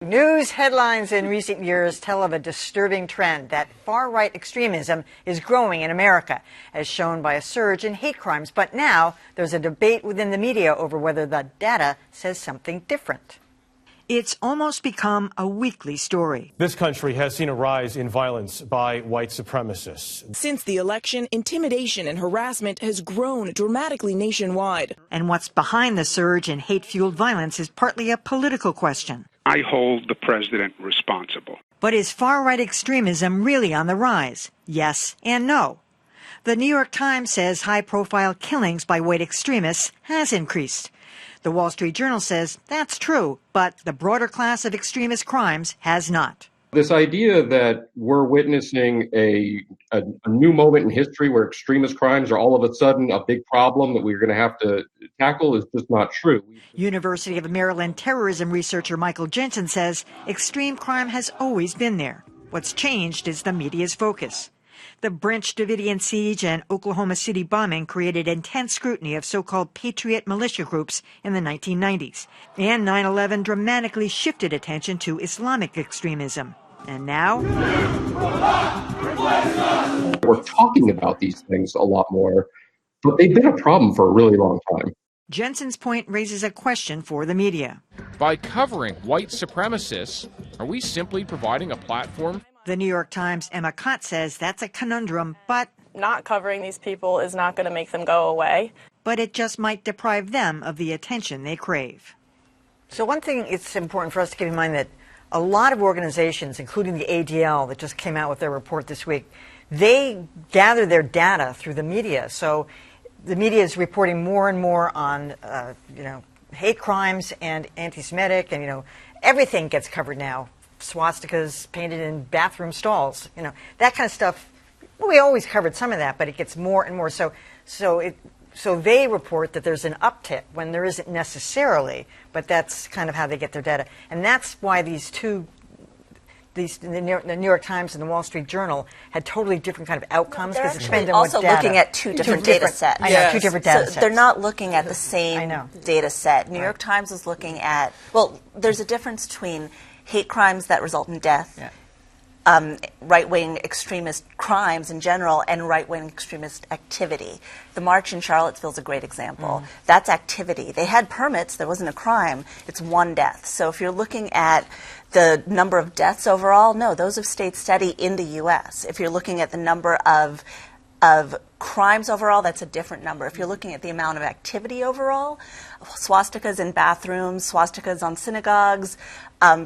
News headlines in recent years tell of a disturbing trend that far-right extremism is growing in America, as shown by a surge in hate crimes. But now there's a debate within the media over whether the data says something different. It's almost become a weekly story. This country has seen a rise in violence by white supremacists. Since the election, intimidation and harassment has grown dramatically nationwide. And what's behind the surge in hate-fueled violence is partly a political question. I hold the president responsible. But is far-right extremism really on the rise? Yes and no. The New York Times says high-profile killings by white extremists has increased. The Wall Street Journal says that's true, but the broader class of extremist crimes has not. This idea that we're witnessing a new moment in history where extremist crimes are all of a sudden a big problem that we're going to have to tackle is just not true. University of Maryland terrorism researcher Michael Jensen says extreme crime has always been there. What's changed is the media's focus. The Branch Davidian siege and Oklahoma City bombing created intense scrutiny of so-called patriot militia groups in the 1990s. And 9/11 dramatically shifted attention to Islamic extremism. And now we're talking about these things a lot more, but they've been a problem for a really long time. Jensen's point raises a question for the media. By covering white supremacists, are we simply providing a platform? The New York Times' Emma Cott says that's a conundrum, but not covering these people is not going to make them go away. But it just might deprive them of the attention they crave. So one thing it's important for us to keep in mind that a lot of organizations, including the ADL that just came out with their report this week, they gather their data through the media. So the media is reporting more and more on, hate crimes and anti-Semitic, and, everything gets covered now. Swastikas painted in bathroom stalls, that kind of stuff. We always covered some of that, but it gets more and more. So they report that there's an uptick when there isn't necessarily, but that's kind of how they get their data. And that's why the New York Times and the Wall Street Journal had totally different kind of outcomes. They're actually also looking at two different data sets. I know, two different data sets. They're not looking at the same data set. New York Times is looking at, there's a difference between hate crimes that result in death, right-wing extremist crimes in general, and right-wing extremist activity. The march in Charlottesville is a great example. That's activity. They had permits. There wasn't a crime. It's one death. So if you're looking at the number of deaths overall, no, those have stayed steady in the U.S. If you're looking at the number of crimes overall, that's a different number. If you're looking at the amount of activity overall, swastikas in bathrooms, swastikas on synagogues,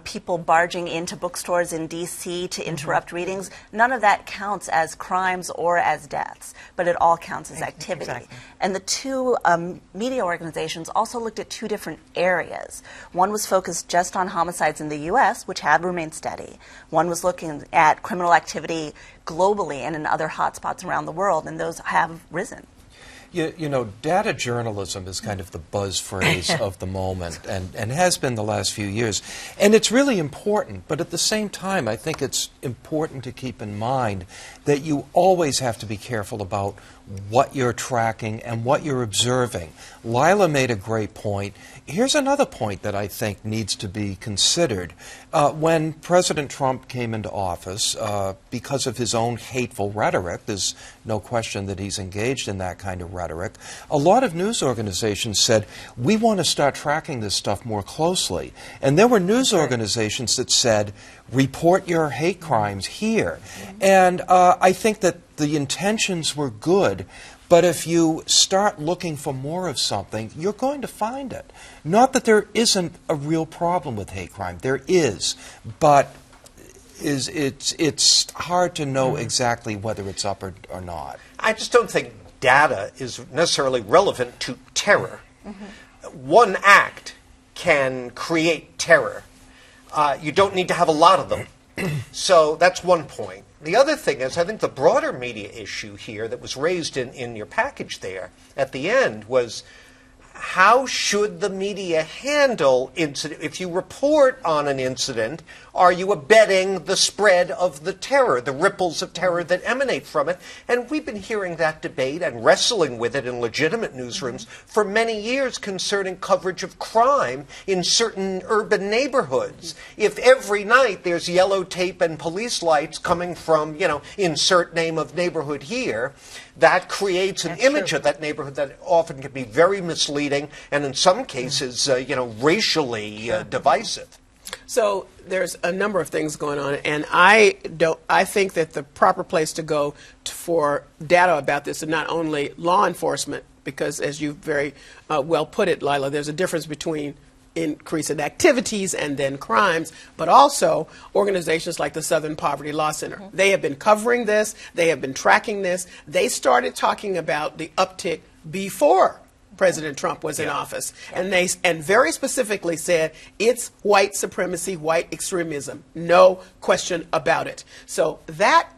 people barging into bookstores in D.C. to interrupt readings, none of that counts as crimes or as deaths, but it all counts as activity. Exactly. And the two media organizations also looked at two different areas. One was focused just on homicides in the U.S., which had remained steady. One was looking at criminal activity globally and in other hotspots around the world, and those have risen. Data journalism is kind of the buzz phrase of the moment and has been the last few years. And it's really important, but at the same time, I think it's important to keep in mind that you always have to be careful about what you're tracking and what you're observing. Lylah made a great point. Here's another point that I think needs to be considered. When President Trump came into office, because of his own hateful rhetoric, there's no question that he's engaged in that kind of rhetoric, a lot of news organizations said, we want to start tracking this stuff more closely. And there were news organizations that said, report your hate crimes here. And I think that the intentions were good, but if you start looking for more of something, you're going to find it. Not that there isn't a real problem with hate crime. There is, but it's hard to know exactly whether it's up or not. I just don't think data is necessarily relevant to terror. One act can create terror. You don't need to have a lot of them. So that's one point. The other thing is, I think the broader media issue here that was raised in your package there at the end was how should the media handle incident? If you report on an incident, are you abetting the spread of the terror, the ripples of terror that emanate from it? And we've been hearing that debate and wrestling with it in legitimate newsrooms for many years concerning coverage of crime in certain urban neighborhoods. If every night there's yellow tape and police lights coming from, insert name of neighborhood here, that creates an image of that neighborhood that often can be very misleading and in some cases, racially divisive. So there's a number of things going on, and I think that the proper place to go for data about this is not only law enforcement, because as you very well put it, Lylah, there's a difference between increase in activities and then crimes, but also organizations like the Southern Poverty Law Center. They have been covering this. They have been tracking this. They started talking about the uptick before President Trump was in office, and they very specifically said it's white supremacy, white extremism, no question about it. So that,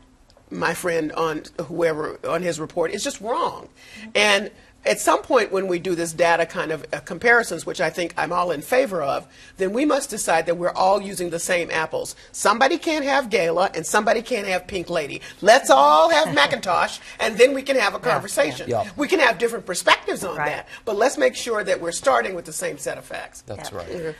my friend, on his report is just wrong. And at some point when we do this data kind of comparisons, which I think I'm all in favor of, then we must decide that we're all using the same apples. Somebody can't have Gala and somebody can't have Pink Lady. Let's all have Macintosh, and then we can have a conversation. We can have different perspectives on that, but let's make sure that we're starting with the same set of facts. That's right.